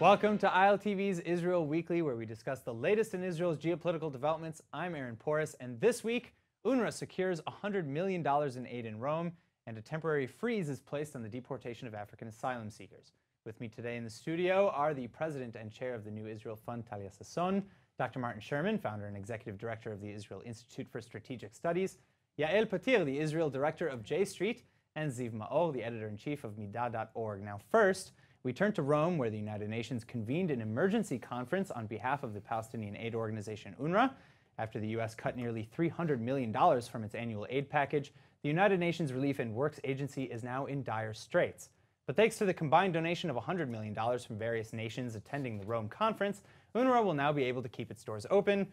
Welcome to ILTV's Israel Weekly, where we discuss the latest in Israel's geopolitical developments. I'm Aaron Porras, and this week, UNRWA secures $100 million in aid in Rome, and a temporary freeze is placed on the deportation of African asylum seekers. With me today in the studio are the president and chair of the New Israel Fund, Talia Sasson, Dr. Martin Sherman, founder and executive director of the Israel Institute for Strategic Studies, Yael Patir, the Israel director of J Street, and Ziv Maor, the editor-in-chief of Midah.org. Now first, we turn to Rome, where the United Nations convened an emergency conference on behalf of the Palestinian aid organization UNRWA. After the U.S. cut nearly $300 million from its annual aid package, the United Nations Relief and Works Agency is now in dire straits. But thanks to the combined donation of $100 million from various nations attending the Rome conference, UNRWA will now be able to keep its doors open,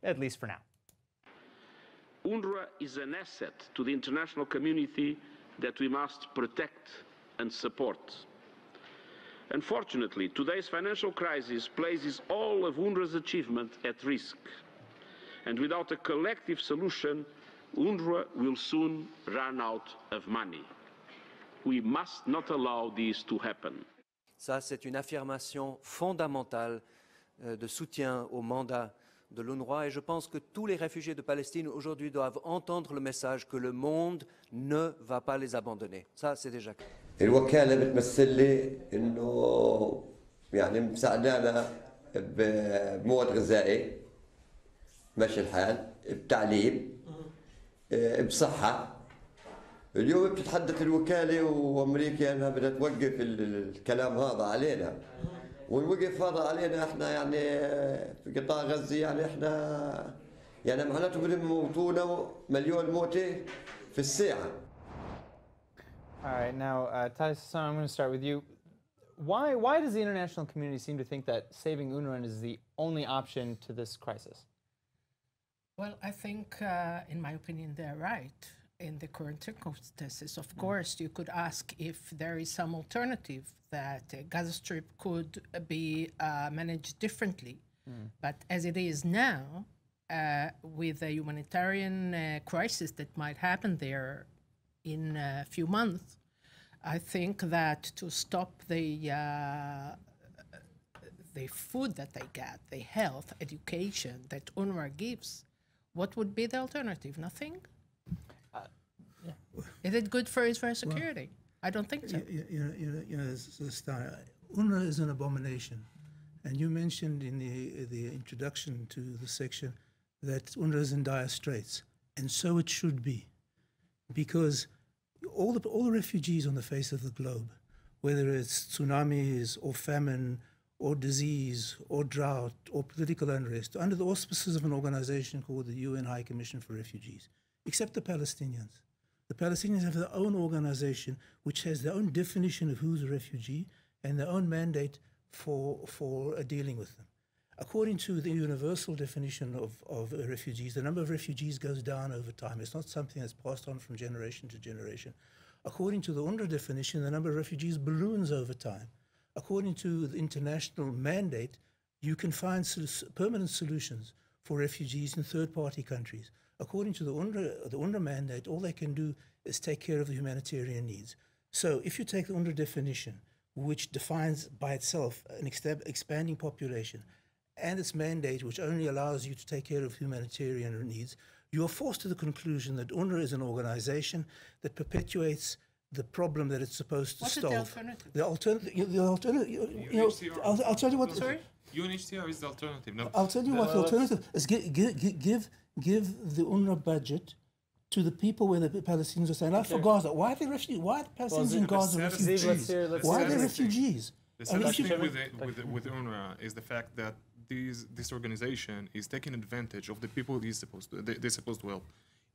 at least for now. UNRWA is an asset to the international community that we must protect and support. Unfortunately, today's financial crisis places all of UNRWA's achievement at risk. And without a collective solution, UNRWA will soon run out of money. We must not allow this to happen. Ça, c'est une affirmation fondamentale de soutien au mandat de l'UNRWA, et je pense que tous les réfugiés de Palestine aujourd'hui doivent entendre le message que le monde ne va pas les abandonner. Ça, c'est déjà clair. الوكالة بتمثل لي إنه يعني مساعدانا بمواد غذائي، ماشي الحال، بتعليم، بصحة. اليوم بتتحدث الوكالة وأمريكا أنها بدها توقف الكلام هذا علينا. والوقف هذا علينا احنا يعني في قطاع غزة يعني احنا يعني معناته بدهم يموتونا مليون موتة في الساعة. All right, now, Talia Sasson, I'm going to start with you. Why does the international community seem to think that saving UNRWA is the only option to this crisis? Well, I think, in my opinion, they're right. In the current circumstances, of course, you could ask if there is some alternative that Gaza Strip could be managed differently. But as it is now, with a humanitarian crisis that might happen there in a few months, I think that to stop the food that they get, the health, education that UNRWA gives, what would be the alternative? Nothing? Is it good for Israel security? Well, I don't think so. UNRWA is an abomination. And you mentioned in the introduction to the section that UNRWA is in dire straits. And so it should be. Because all the refugees on the face of the globe, whether it's tsunamis or famine or disease or drought or political unrest, under the auspices of an organization called the UN High Commission for Refugees, except the Palestinians. The Palestinians have their own organization which has their own definition of who's a refugee and their own mandate for dealing with them. According to the universal definition of refugees, the number of refugees goes down over time. It's not something that's passed on from generation to generation. According to the UNRWA definition, the number of refugees balloons over time. According to the international mandate, you can find permanent solutions for refugees in third-party countries. According to the UNRWA mandate, all they can do is take care of the humanitarian needs. So if you take the UNRWA definition, which defines by itself an expanding population, and its mandate, which only allows you to take care of humanitarian needs, you are forced to the conclusion that UNRWA is an organization that perpetuates the problem that it's supposed to solve. What's the alternative? The alternative, I'll tell you what. Sorry? UNHCR is the alternative. No. I'll tell you what the alternative is. Give the UNRWA budget to the people where the Palestinians are saying, like for Gaza, why are they refugees? Why are the Palestinians in Gaza refugees? Why are they refugees? The saddest thing with UNRWA is the fact that this organization is taking advantage of the people they're supposed to help.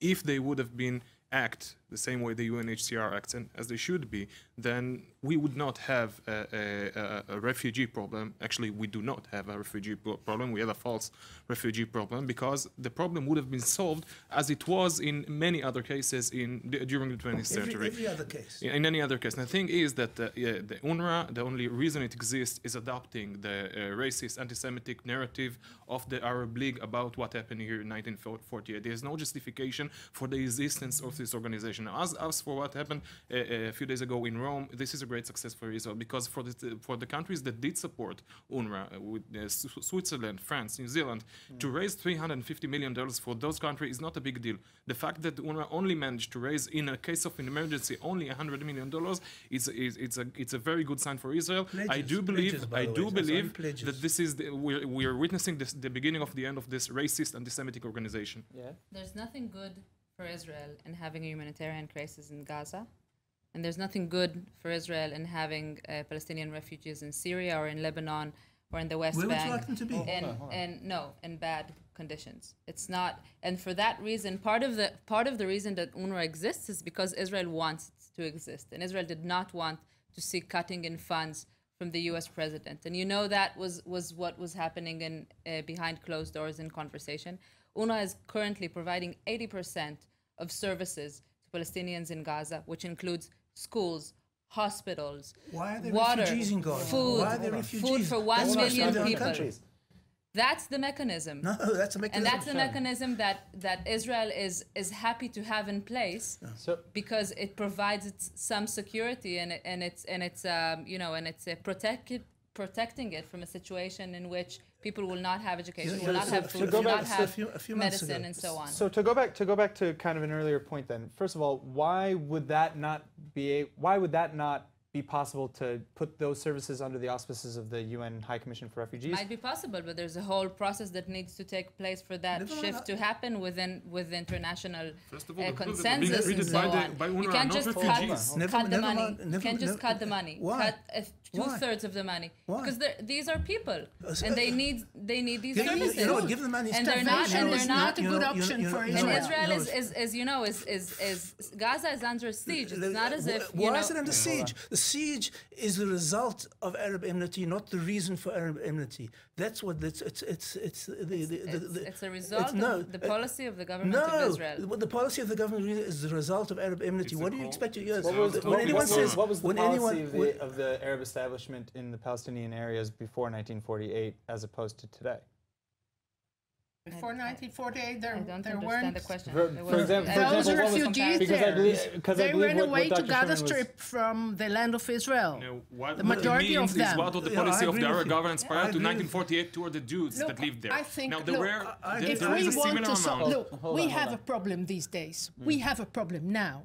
If they would have been act the same way the UNHCR acts, and as they should be, then we would not have a refugee problem. Actually, we do not have a refugee problem. We have a false refugee problem because the problem would have been solved as it was in many other cases during the 20th century. Every other case. In any other case. And the thing is that the UNRWA, the only reason it exists is adopting the racist, anti-Semitic narrative of the Arab League about what happened here in 1948. There is no justification for the existence of this organization. As for what happened a few days ago in Rome, this is a great success for Israel, because for the countries that did support UNRWA, with Switzerland, France, New Zealand, to raise $350 million for those countries is not a big deal. The fact that UNRWA only managed to raise, in a case of an emergency, only $100 million it's a very good sign for Israel. I do believe that this is we're witnessing the beginning of the end of this racist anti-Semitic organization. Yeah. There's nothing good for Israel in having a humanitarian crisis in Gaza, and there's nothing good for Israel in having Palestinian refugees in Syria or in Lebanon or in the West Bank. Where would you like them to be? In bad conditions. It's not, and for that reason, part of the reason that UNRWA exists is because Israel wants it to exist, and Israel did not want to see cutting in funds from the U.S. president. And you know that was what was happening in behind closed doors in conversation. UNRWA is currently providing 80% of services to Palestinians in Gaza, which includes schools, hospitals, Why are there water, refugees in Gaza? food, Why are there refugees? food for 1 million people. Countries. That's the mechanism. No, that's a mechanism. And that's the mechanism that Israel is happy to have in place, because it provides some security and it's protecting it from a situation in which people will not have education, will not have food, will not have medicine, and so on. So to go back to kind of an earlier point, then, first of all, why would that not be possible to put those services under the auspices of the UN High Commission for Refugees? Might be possible, but there's a whole process that needs to take place for that shift to happen within international consensus and so on. You can't just cut the money. You can't just cut the money. Why? Cut 2/3 of the money. Why? Because these are people, and they need these services. You know what? Give them money. And they're not a good option for And Israel. Israel is Gaza is under siege. It's not as if Why is it under siege? The siege is the result of Arab enmity, not the reason for Arab enmity. That's what it's a result of the policy of the government of Israel. No, the policy of the government is the result of Arab enmity. What do you expect? What was the policy of the Arab establishment in the Palestinian areas before 1948 as opposed to today? Before 1948, there understand weren't the question. For example, those refugees because they I believe ran what away to Dr. Gaza Sherman was- Strip from the land of Israel. What The majority it means of them. is what of the Yeah, I policy of agree the with Arab you. governments prior to I agree with 1948 toward the Jews Look, that lived there. I think, Now there look, were if there we is a want similar to amount. look, we have a problem these days. We have a problem now.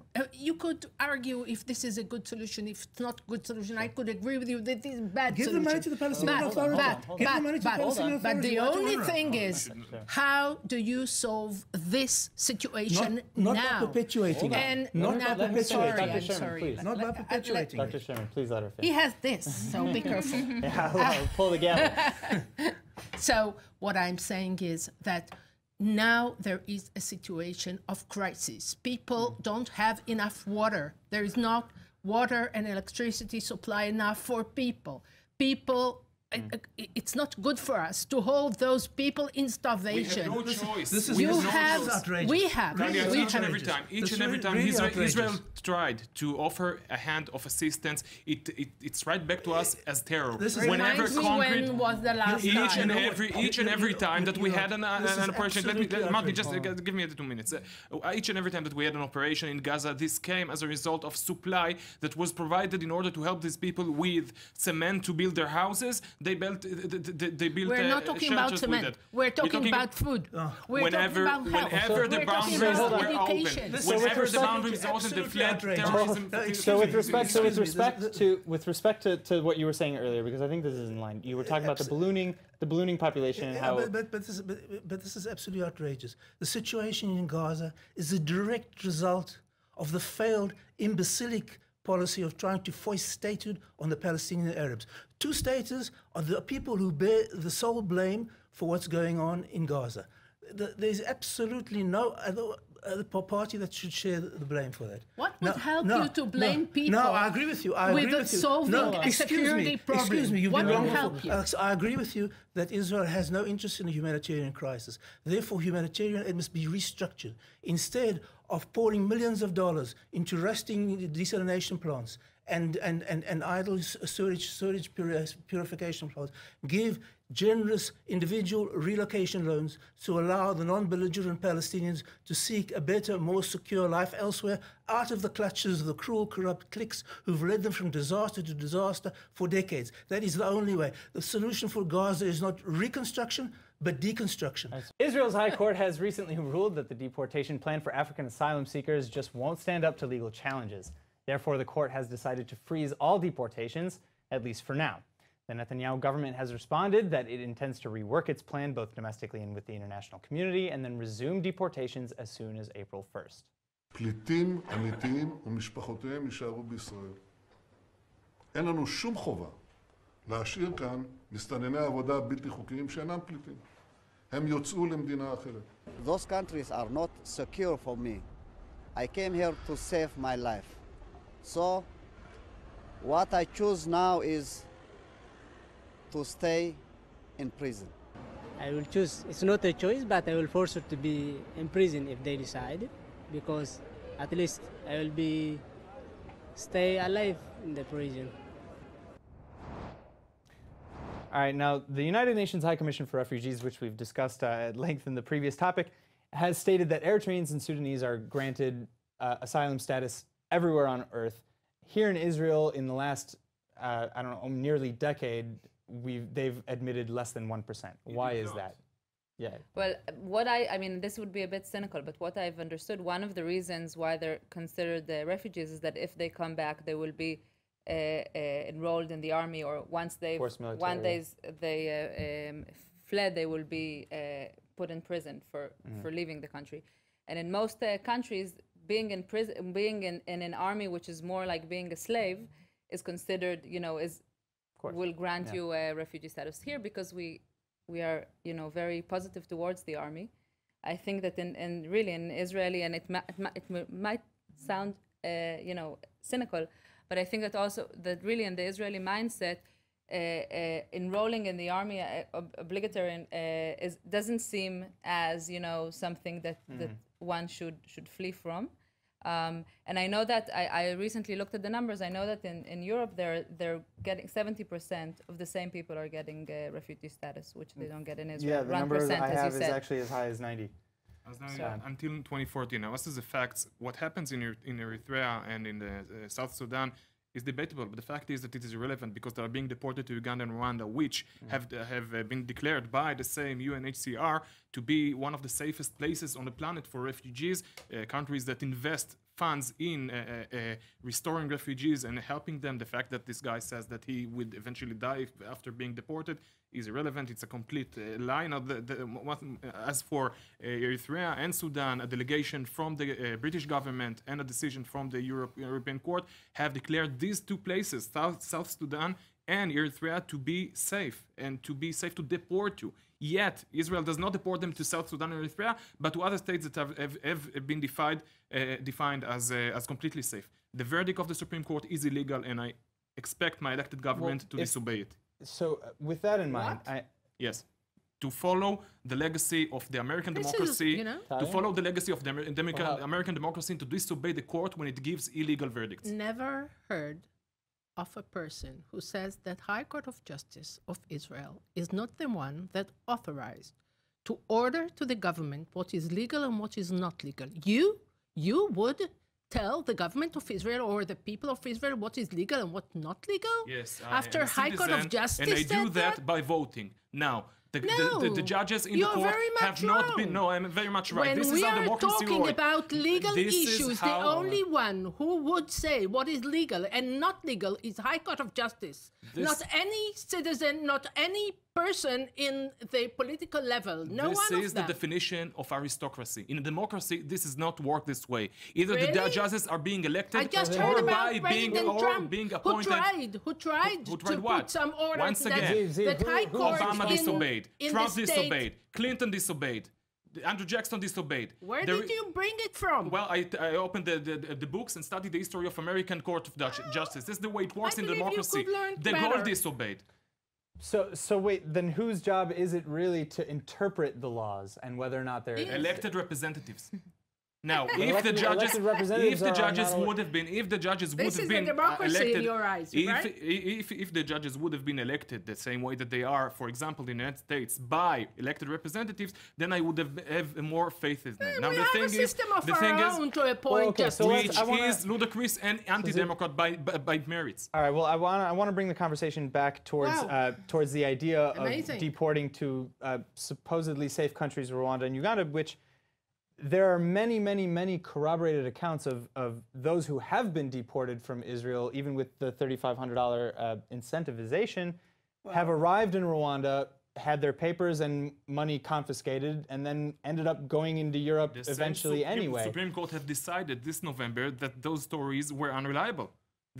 You could argue if this is a good solution, if it's not a good solution. I could agree with you that this is a bad Give the solution. money to the Palestinian Authority. Give the money to the Palestinian Authority. But the Why to only UNRWA? thing is, how do you solve this situation Not now? by perpetuating it. And Not now, by I'm perpetuating sorry, it. I'm Dr. Sherman, sorry. please. Not by perpetuating Dr. it. Sherman, please let her He finish. has this, so be careful. Yeah, pull the gavel. So what I'm saying is that now there is a situation of crisis. People don't have enough water. There is not water and electricity supply enough for people. It's not good for us to hold those people in starvation. We have no choice. This is You this is have, outrageous. we have. Tanya, Really each and every outrageous. time Really Israel outrageous. tried to offer a hand of assistance, it's right back to us as terror. This is- Reminds me when was the last time? Each and every time that we had an operation, absolutely Martin, just outrageous. give me 2 minutes. Each and every time that we had an operation in Gaza, this came as a result of supply that was provided in order to help these people with cement to build their houses. They built We're not talking about shelters with cement. it. We're talking about food. We're Whenever talking about health. the We're talking boundaries about were education. open, So with whenever the respect- boundaries were open, they Absolutely fled outrageous. terrorism. So with respect Excuse me, to what you were saying earlier, because I think this is in line. You were talking about the ballooning population and Yeah, how but this is absolutely outrageous. The situation in Gaza is a direct result of the failed imbecilic policy of trying to foist statehood on the Palestinian Arabs. Two staters are the people who bear the sole blame for what's going on in Gaza. There's absolutely no other party that should share the blame for that. What would help you to blame people? No, I agree with you. I with agree with you. solving No, a excuse security me. problem? Excuse me. You've What been will wrong help before. you? Alex, I agree with you that Israel has no interest in a humanitarian crisis. Therefore, humanitarian aid must be restructured. Instead of pouring millions of dollars into rusting desalination plants and idle sewage purification plants, give generous individual relocation loans to allow the non-belligerent Palestinians to seek a better, more secure life elsewhere, out of the clutches of the cruel, corrupt cliques who've led them from disaster to disaster for decades. That is the only way. The solution for Gaza is not reconstruction, but deconstruction. Israel's High Court has recently ruled that the deportation plan for African asylum seekers just won't stand up to legal challenges. Therefore, the court has decided to freeze all deportations, at least for now. The Netanyahu government has responded that it intends to rework its plan both domestically and with the international community, and then resume deportations as soon as April 1st. פליטים אמיתיים ומשפחותיהם יישארו בישראל. אין לנו שום חובה להשאיר כאן מסתנני עבודה בלתי חוקיים שאינם פליטים. הם יוצאו למדינה אחרת. Those countries are not secure for me. I came here to save my life. So what I choose now is to stay in prison. I will choose, it's not a choice, but I will force her to be in prison if they decide, because at least I will be stay alive in the prison. All right, now the United Nations High Commission for Refugees, which we've discussed at length in the previous topic, has stated that Eritreans and Sudanese are granted asylum status everywhere on earth. Here in Israel, in the last, I don't know, nearly decade, they've admitted less than 1%. Why is that? Yeah. Well, I mean, this would be a bit cynical, but what I've understood, one of the reasons why they're considered refugees is that if they come back, they will be enrolled in the army, or once they fled, they will be put in prison for leaving the country. And in most countries, being in prison, being in an army, which is more like being a slave, is considered, will grant you a refugee status. Here, because we are, very positive towards the army. I think that really in Israeli, and it might sound, cynical, but I think that also that really in the Israeli mindset, enrolling in the army obligatory doesn't seem as something that one should flee from. And I know that I recently looked at the numbers. I know that in Europe they're getting 70% of the same people are getting refugee status, which they don't get in Israel. Yeah, the number I have is actually as high as 90. Until 2014. Now, as is the facts, what happens in Eritrea and in the South Sudan is debatable, but the fact is that it is irrelevant because they are being deported to Uganda and Rwanda, which have been declared by the same UNHCR to be one of the safest places on the planet for refugees, countries that invest funds in restoring refugees and helping them. The fact that this guy says that he would eventually die after being deported is irrelevant. It's a complete lie. Now, as for Eritrea and Sudan, a delegation from the British government and a decision from the European Court have declared these two places, South Sudan and Eritrea, to be safe and to be safe to deport to. Yet, Israel does not deport them to South Sudan and Eritrea, but to other states that have been defined as completely safe. The verdict of the Supreme Court is illegal, and I expect my elected government to disobey it. So, with that in mind, yes, to follow the legacy of the American democracy, to follow the legacy of the American democracy, and to disobey the court when it gives illegal verdicts. Never heard of a person who says that High Court of Justice of Israel is not the one that authorized to order to the government what is legal and what is not legal. You would tell the government of Israel or the people of Israel what is legal and what not legal? Yes. After High Court of Justice and I do that by voting. Now, the judges in the court have not been. No, I'm very much right. When this we is how are democracy talking works. about legal issues, the only one who would say what is legal and not legal is High Court of Justice. Not any citizen, not any person in the political level. No one of them. This is the definition of aristocracy. In a democracy, this does not work this way. Either the judges are being elected I just heard about President Trump, being appointed. Who tried to put some order. Once again, that High Court Obama disobeyed. in Trump the disobeyed. Clinton disobeyed. Andrew Jackson disobeyed. Where did you bring it from? Well, I opened the books and studied the history of American Court of Justice. This is the way it works in democracy. De Gaulle disobeyed. So wait, then whose job is it really to interpret the laws and whether or not they're elected representatives? Now, if the elected judges, representatives are not would have been, if the judges would This have is been a democracy elected, in your eyes, right? if the judges would have been elected the same way that they are, for example, in the United States by elected representatives, then I would have more faith in them. Now, we the have thing a system of the our thing own to appoint okay, so justices. is ludicrous and anti-democrat by merits. All right. Well, I want to bring the conversation back towards Wow. Towards the idea Amazing. of deporting to supposedly safe countries, Rwanda and Uganda, which there are many corroborated accounts of those who have been deported from Israel, even with the $3,500 incentivization, have arrived in Rwanda, had their papers and money confiscated, and then ended up going into Europe eventually anyway. The Supreme Court have decided this November that those stories were unreliable.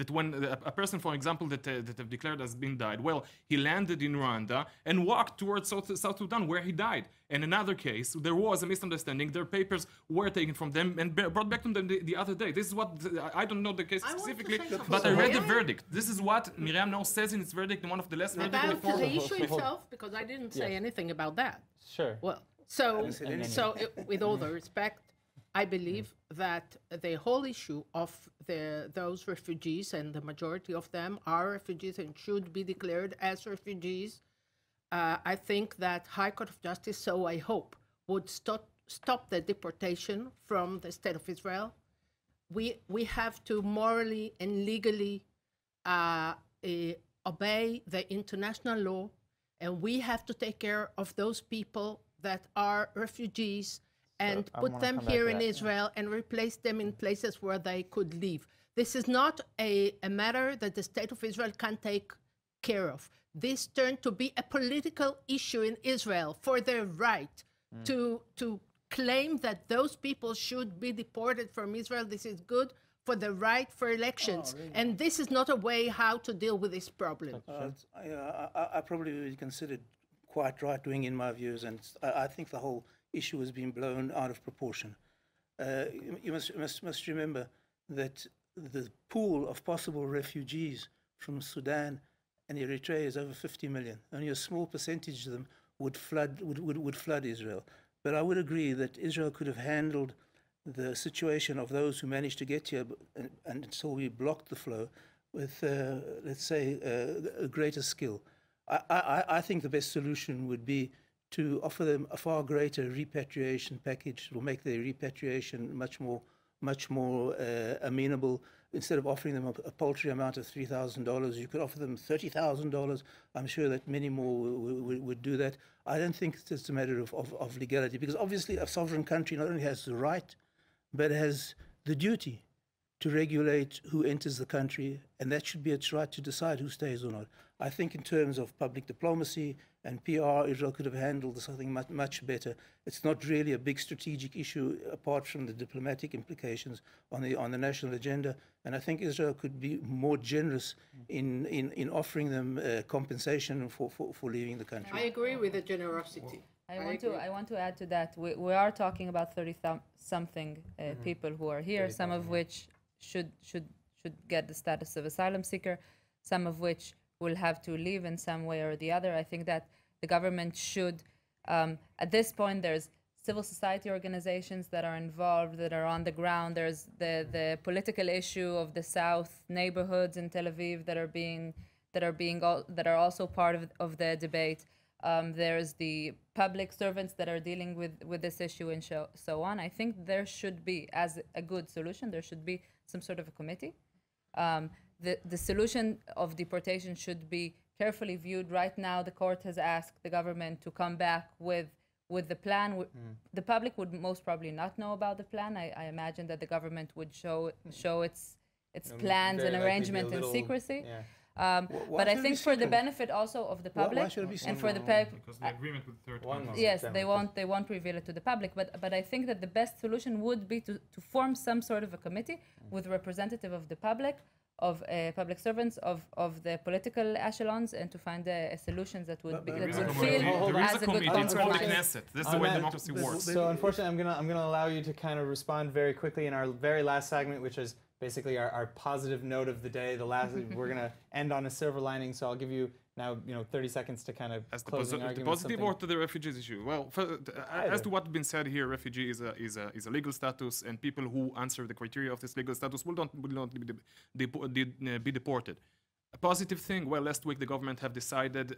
That when a person, for example, that have declared has been died, well, he landed in Rwanda and walked towards South Sudan, where he died. In another case, there was a misunderstanding. Their papers were taken from them and brought back to them the other day. This is what, I don't know the case specifically, but I read the verdict. This is what Miriam now says in its verdict, in one of the last verdicts About before. the issue itself, because I didn't say anything about that. Sure. Well, with all the respect, I believe that the whole issue of those refugees, and the majority of them are refugees and should be declared as refugees, I think that High Court of Justice, so I hope, would stop the deportation from the State of Israel. We have to morally and legally obey the international law, and we have to take care of those people that are refugees and put them here in Israel and replace them in places where they could live. This is not a matter that the State of Israel can take care of. This turned to be a political issue in Israel for their right to claim that those people should be deported from Israel. This is good for the right for elections. Really? And this is not a way how to deal with this problem. I probably would be considered quite right-wing in my views, and I think the whole issue has been blown out of proportion. You must remember that the pool of possible refugees from Sudan and Eritrea is over 50 million. Only a small percentage of them would flood Israel. But I would agree that Israel could have handled the situation of those who managed to get here until we blocked the flow with, let's say, a greater skill. I think the best solution would be to offer them a far greater repatriation package. It will make their repatriation much more amenable. Instead of offering them a paltry amount of $3,000, you could offer them $30,000. I'm sure that many more would do that. I don't think it's a matter of legality, because obviously a sovereign country not only has the right, but has the duty to regulate who enters the country, and that should be its right to decide who stays or not. I think in terms of public diplomacy and PR, Israel could have handled something much better. It's not really a big strategic issue apart from the diplomatic implications on the national agenda. And I think Israel could be more generous in offering them compensation for leaving the country. I agree with the generosity. I want to add to that. We are talking about 30-something people who are here, some of which should get the status of asylum seeker, some of which will have to leave in some way or the other. I think that the government should, at this point, there's civil society organizations that are involved, that are on the ground. There's the political issue of the South neighborhoods in Tel Aviv that are also part of the debate. There's the public servants that are dealing with this issue and so on. I think there should be, as a good solution, there should be some sort of a committee. The solution of deportation should be carefully viewed. Right now, the court has asked the government to come back with the plan. The public would most probably not know about the plan. I imagine that the government would show its plans and arrangement in secrecy. Yeah. But I think for the benefit also of the public and for the because the agreement with the third country. Yes, they won't reveal it to the public. But I think that the best solution would be to form some sort of a committee with a representative of the public, of public servants, of the political echelons, and to find solutions that would feel as a good compromise. This is the way democracy works. So unfortunately, I'm gonna allow you to kind of respond very quickly in our very last segment, which is basically our positive note of the day. We're gonna end on a silver lining, so I'll give you Now, 30 seconds to kind of as the, closing the argument. positive or to the refugees issue? Well, as to what's been said here, refugee is a legal status, and people who answer the criteria of this legal status will not be deported. A positive thing, well, last week the government have decided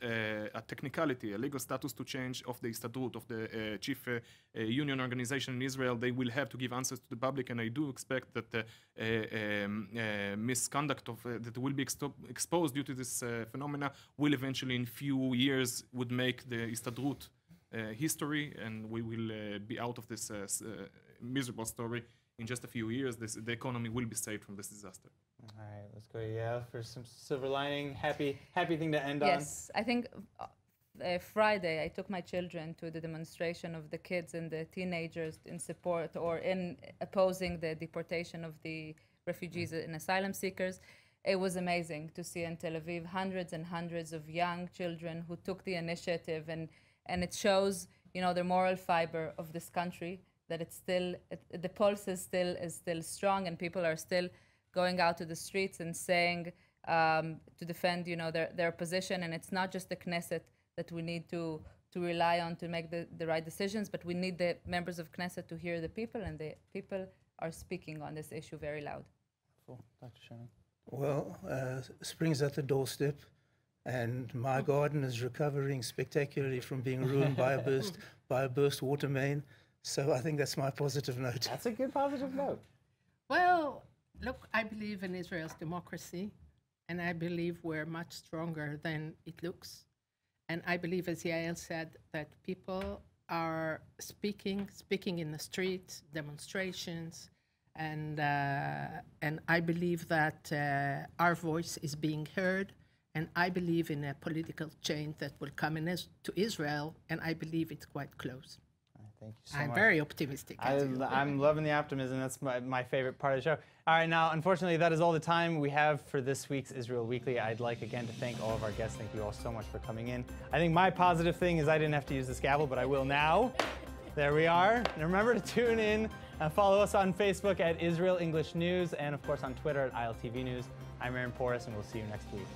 a technicality, a legal status to change of the Histadrut, of the chief union organization in Israel. They will have to give answers to the public, and I do expect that the misconduct that will be exposed due to this phenomena will eventually in few years would make the Histadrut history, and we will be out of this miserable story. In just a few years, the economy will be saved from this disaster. All right, let's go, yeah, for some silver lining. Happy thing to end on. Yes, I think Friday I took my children to the demonstration of the kids and the teenagers in support or in opposing the deportation of the refugees and asylum seekers. It was amazing to see in Tel Aviv hundreds and hundreds of young children who took the initiative, and it shows, the moral fiber of this country, that it's still, the pulse is still strong, and people are still going out to the streets and saying to defend, their position. And it's not just the Knesset that we need to rely on to make the right decisions, but we need the members of Knesset to hear the people, and the people are speaking on this issue very loud. Cool. Dr. Shannon. Well, spring's at the doorstep, and my garden is recovering spectacularly from being ruined by a burst water main. So I think that's my positive note. That's a good positive note. Well, look, I believe in Israel's democracy, and I believe we're much stronger than it looks. And I believe, as Yael said, that people are speaking in the streets, demonstrations, and I believe that our voice is being heard, and I believe in a political change that will come to Israel, and I believe it's quite close. Thank you so I'm much. very optimistic. I'm loving the optimism. That's my favorite part of the show. All right, now, unfortunately, that is all the time we have for this week's Israel Weekly. I'd like, again, to thank all of our guests. Thank you all so much for coming in. I think my positive thing is I didn't have to use this gavel, but I will now. There we are. And remember to tune in and follow us on Facebook at Israel English News, and, of course, on Twitter at ILTV News. I'm Aaron Porras, and we'll see you next week.